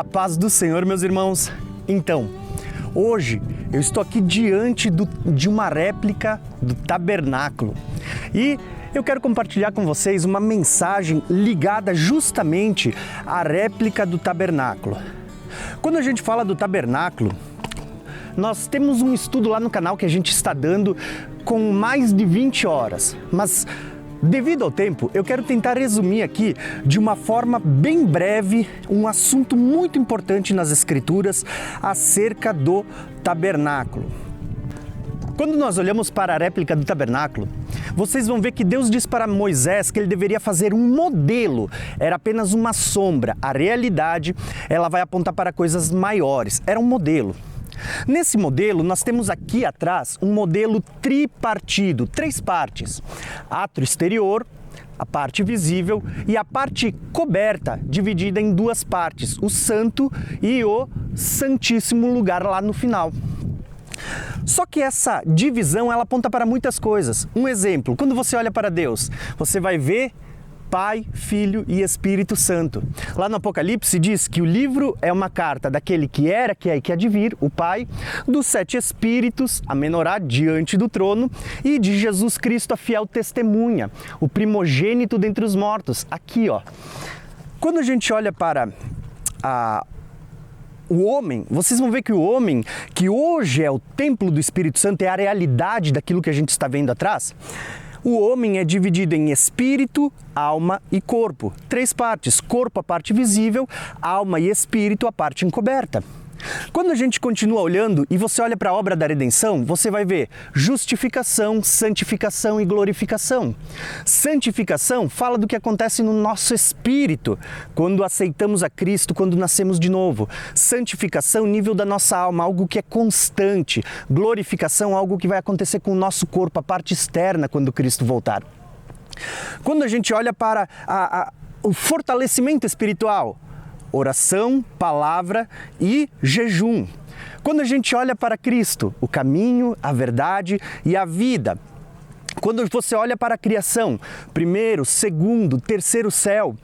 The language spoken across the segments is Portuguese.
paz do Senhor, meus irmãos. Então, hoje eu estou aqui diante de uma réplica do tabernáculo e eu quero compartilhar com vocês uma mensagem ligada justamente à réplica do tabernáculo. Quando a gente fala do tabernáculo, nós temos um estudo lá no canal que a gente está dando com mais de 20 horas, mas devido ao tempo, eu quero tentar resumir aqui de uma forma bem breve um assunto muito importante nas Escrituras acerca do tabernáculo. Quando nós olhamos para a réplica do tabernáculo, vocês vão ver que Deus diz para Moisés que ele deveria fazer um modelo. Era apenas uma sombra. A realidade, ela vai apontar para coisas maiores. Era um modelo. Nesse modelo, nós temos aqui atrás um modelo tripartido, 3 partes. Átrio exterior, a parte visível e a parte coberta, dividida em 2 partes, o santo e o santíssimo lugar lá no final. Só que essa divisão, ela aponta para muitas coisas. Um exemplo, quando você olha para Deus, você vai ver Pai, Filho e Espírito Santo. Lá no Apocalipse diz que o livro é uma carta daquele que era, que é e que há de vir, o Pai, dos 7 Espíritos, a menorá diante do trono, e de Jesus Cristo, a fiel testemunha, o primogênito dentre os mortos. Aqui, ó. Quando a gente olha para o homem, vocês vão ver que o homem, que hoje é o templo do Espírito Santo, é a realidade daquilo que a gente está vendo atrás. O homem é dividido em espírito, alma e corpo. 3 partes, corpo a parte visível, alma e espírito a parte encoberta. Quando a gente continua olhando e você olha para a obra da redenção, você vai ver justificação, santificação e glorificação. Santificação fala do que acontece no nosso espírito, quando aceitamos a Cristo, quando nascemos de novo. Santificação, nível da nossa alma, algo que é constante. Glorificação, algo que vai acontecer com o nosso corpo, a parte externa, quando Cristo voltar. Quando a gente olha para o fortalecimento espiritual, oração, palavra e jejum. Quando a gente olha para Cristo, o caminho, a verdade e a vida. Quando você olha para a criação, primeiro, segundo, terceiro céu.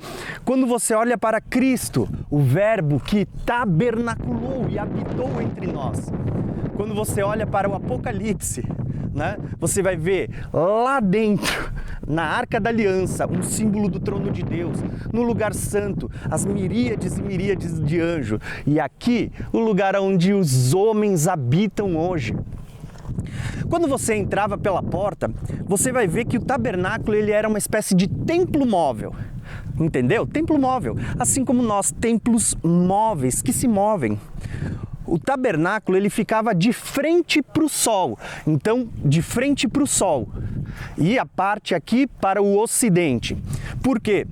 Quando você olha para Cristo, o verbo que tabernaculou e habitou entre nós. Quando você olha para o Apocalipse, né, você vai ver lá dentro, na Arca da Aliança, um símbolo do trono de Deus, no lugar santo, as miríades e miríades de anjos, e aqui, o lugar onde os homens habitam hoje. Quando você entrava pela porta, você vai ver que o tabernáculo ele era uma espécie de templo móvel. Entendeu? Templo móvel, assim como nós, templos móveis que se movem. O tabernáculo ele ficava de frente para o sol, então de frente para o sol, e a parte aqui para o ocidente. Por quê?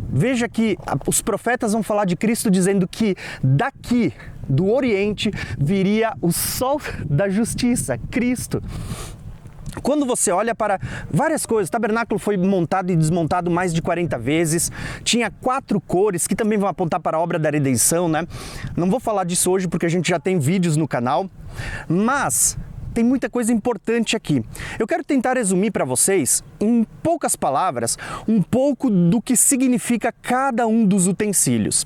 Veja que os profetas vão falar de Cristo dizendo que daqui, do Oriente, viria o sol da justiça, Cristo. Quando você olha para várias coisas, o tabernáculo foi montado e desmontado mais de 40 vezes, tinha 4 cores que também vão apontar para a obra da redenção, né? Não vou falar disso hoje porque a gente já tem vídeos no canal, mas tem muita coisa importante aqui. Eu quero tentar resumir para vocês, em poucas palavras, um pouco do que significa cada um dos utensílios.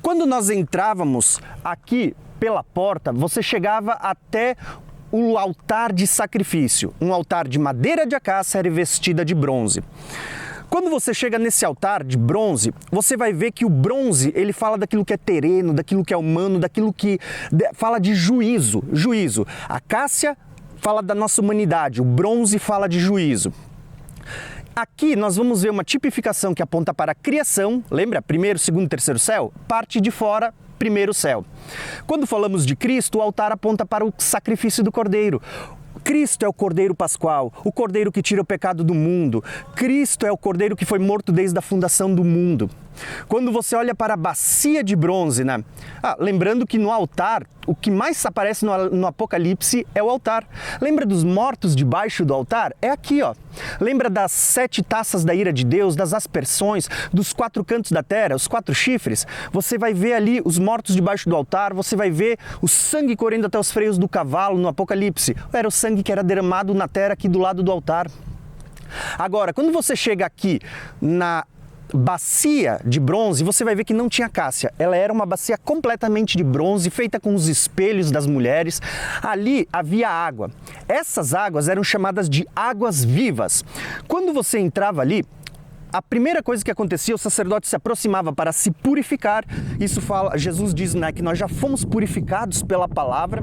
Quando nós entrávamos aqui pela porta, você chegava até o altar de sacrifício, um altar de madeira de acácia revestida de bronze. Quando você chega nesse altar de bronze, você vai ver que o bronze, ele fala daquilo que é terreno, daquilo que é humano, daquilo que fala de juízo. A acácia fala da nossa humanidade, o bronze fala de juízo. Aqui nós vamos ver uma tipificação que aponta para a criação, lembra? Primeiro, segundo, terceiro céu? Parte de fora, primeiro céu. Quando falamos de Cristo, o altar aponta para o sacrifício do Cordeiro. Cristo é o Cordeiro Pascual, o Cordeiro que tira o pecado do mundo. Cristo é o Cordeiro que foi morto desde a fundação do mundo. Quando você olha para a bacia de bronze, né? Lembrando que no altar, o que mais aparece no Apocalipse é o altar. Lembra dos mortos debaixo do altar? É aqui, ó. Lembra das 7 taças da ira de Deus, das aspersões, dos 4 cantos da terra, os 4 chifres? Você vai ver ali os mortos debaixo do altar, você vai ver o sangue correndo até os freios do cavalo no Apocalipse. Era o sangue que era derramado na terra aqui do lado do altar. Agora, quando você chega aqui bacia de bronze, você vai ver que não tinha cássia. Ela era uma bacia completamente de bronze, feita com os espelhos das mulheres. Ali havia água. Essas águas eram chamadas de águas vivas. Quando você entrava ali, a primeira coisa que acontecia, o sacerdote se aproximava para se purificar. Isso fala, Jesus diz, né, que nós já fomos purificados pela palavra.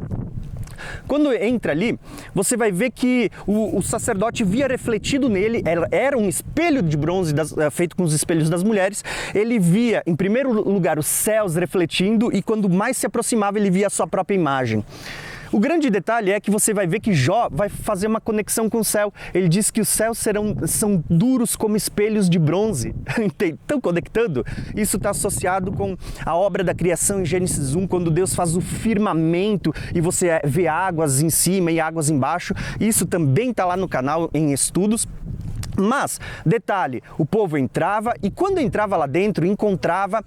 Quando entra ali, você vai ver que o sacerdote via refletido nele, era um espelho de bronze feito com os espelhos das mulheres. Ele via, em primeiro lugar, os céus refletindo, e quando mais se aproximava, ele via a sua própria imagem. O grande detalhe é que você vai ver que Jó vai fazer uma conexão com o céu. Ele diz que os céus são duros como espelhos de bronze. Estão conectando? Isso está associado com a obra da criação em Gênesis 1, quando Deus faz o firmamento e você vê águas em cima e águas embaixo. Isso também está lá no canal em estudos. Mas, detalhe, o povo entrava e quando entrava lá dentro, encontrava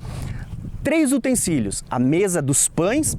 3 utensílios: a mesa dos pães,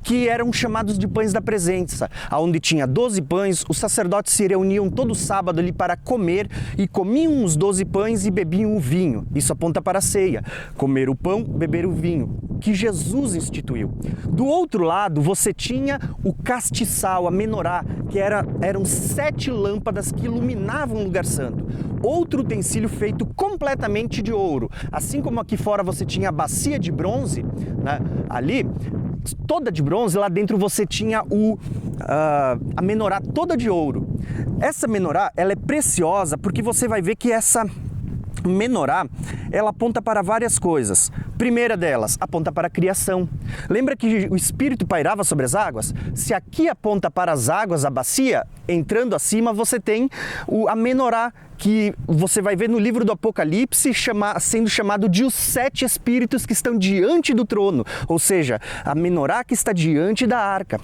que eram chamados de pães da presença, onde tinha 12 pães. Os sacerdotes se reuniam todo sábado ali para comer e comiam os 12 pães e bebiam o vinho. Isso aponta para a ceia, comer o pão, beber o vinho, que Jesus instituiu. Do outro lado, você tinha o castiçal, a menorá, que eram 7 lâmpadas que iluminavam o lugar santo. Outro utensílio feito completamente de ouro. Assim como aqui fora você tinha a bacia de bronze, né, ali, toda de bronze, lá dentro você tinha a menorá toda de ouro. Essa menorá, ela é preciosa porque você vai ver que essa menorá, ela aponta para várias coisas. Primeira delas, aponta para a criação. Lembra que o Espírito pairava sobre as águas? Se aqui aponta para as águas, a bacia, entrando acima, você tem a menorá, que você vai ver no livro do Apocalipse sendo chamado de os 7 espíritos que estão diante do trono, ou seja, a menorá que está diante da arca.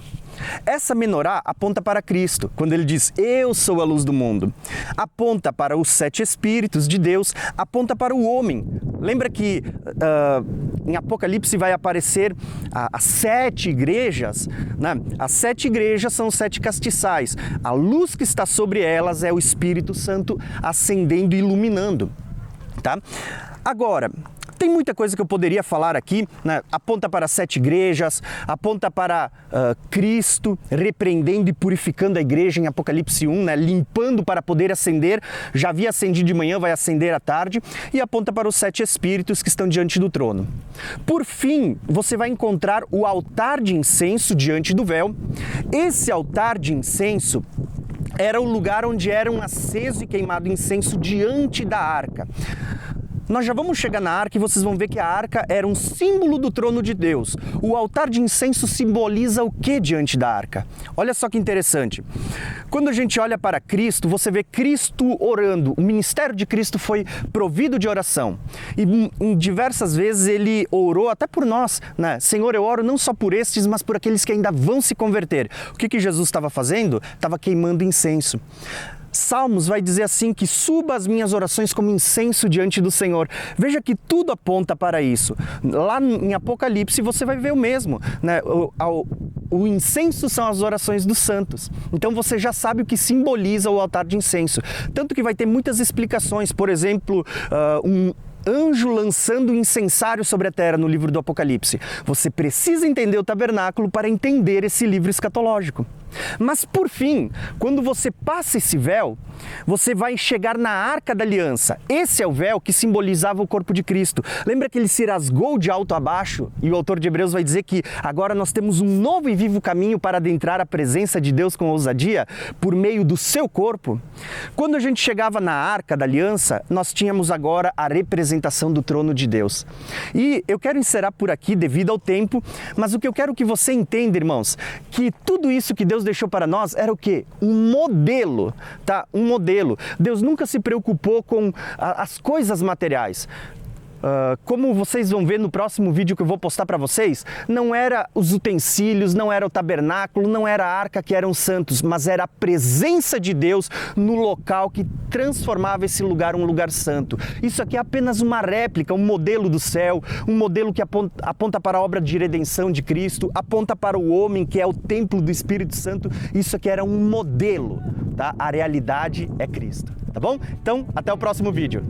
Essa menorá aponta para Cristo, quando ele diz, eu sou a luz do mundo. Aponta para os 7 espíritos de Deus, aponta para o homem. Lembra que em Apocalipse vai aparecer as 7 igrejas, né? As 7 igrejas são os 7 castiçais. A luz que está sobre elas é o Espírito Santo acendendo e iluminando, tá? Agora, tem muita coisa que eu poderia falar aqui, né? Aponta para as 7 igrejas, aponta para Cristo repreendendo e purificando a igreja em Apocalipse 1, né? Limpando para poder acender, já havia acendido de manhã, vai acender à tarde, e aponta para os 7 espíritos que estão diante do trono. Por fim, você vai encontrar o altar de incenso diante do véu. Esse altar de incenso era o lugar onde era aceso e queimado incenso diante da arca. Nós já vamos chegar na arca e vocês vão ver que a arca era um símbolo do trono de Deus. O altar de incenso simboliza o que diante da arca? Olha só que interessante. Quando a gente olha para Cristo, você vê Cristo orando. O ministério de Cristo foi provido de oração. E em diversas vezes ele orou até por nós, né? Senhor, eu oro não só por estes, mas por aqueles que ainda vão se converter. O que Jesus estava fazendo? Estava queimando incenso. Salmos vai dizer assim, que suba as minhas orações como incenso diante do Senhor. Veja que tudo aponta para isso. Lá em Apocalipse você vai ver o mesmo, né? O incenso são as orações dos santos. Então você já sabe o que simboliza o altar de incenso. Tanto que vai ter muitas explicações, por exemplo, um anjo lançando incensário sobre a terra no livro do Apocalipse. Você precisa entender o tabernáculo para entender esse livro escatológico. Mas por fim, quando você passa esse véu, você vai chegar na Arca da Aliança. Esse é o véu que simbolizava o corpo de Cristo. Lembra que ele se rasgou de alto a baixo? E o autor de Hebreus vai dizer que agora nós temos um novo e vivo caminho para adentrar a presença de Deus com ousadia por meio do seu corpo. Quando a gente chegava na Arca da Aliança, nós tínhamos agora a representação do trono de Deus. E eu quero encerrar por aqui devido ao tempo, mas o que eu quero que você entenda, irmãos, que tudo isso que Deus deixou para nós era o quê? Um modelo, tá? Um modelo. Deus nunca se preocupou com as coisas materiais. Como vocês vão ver no próximo vídeo que eu vou postar para vocês, não era os utensílios, não era o tabernáculo, não era a arca que eram santos, mas era a presença de Deus no local que transformava esse lugar um lugar santo. Isso aqui é apenas uma réplica, um modelo do céu, um modelo que aponta para a obra de redenção de Cristo, aponta para o homem que é o templo do Espírito Santo. Isso aqui era um modelo, tá? A realidade é Cristo, tá bom? Então, até o próximo vídeo.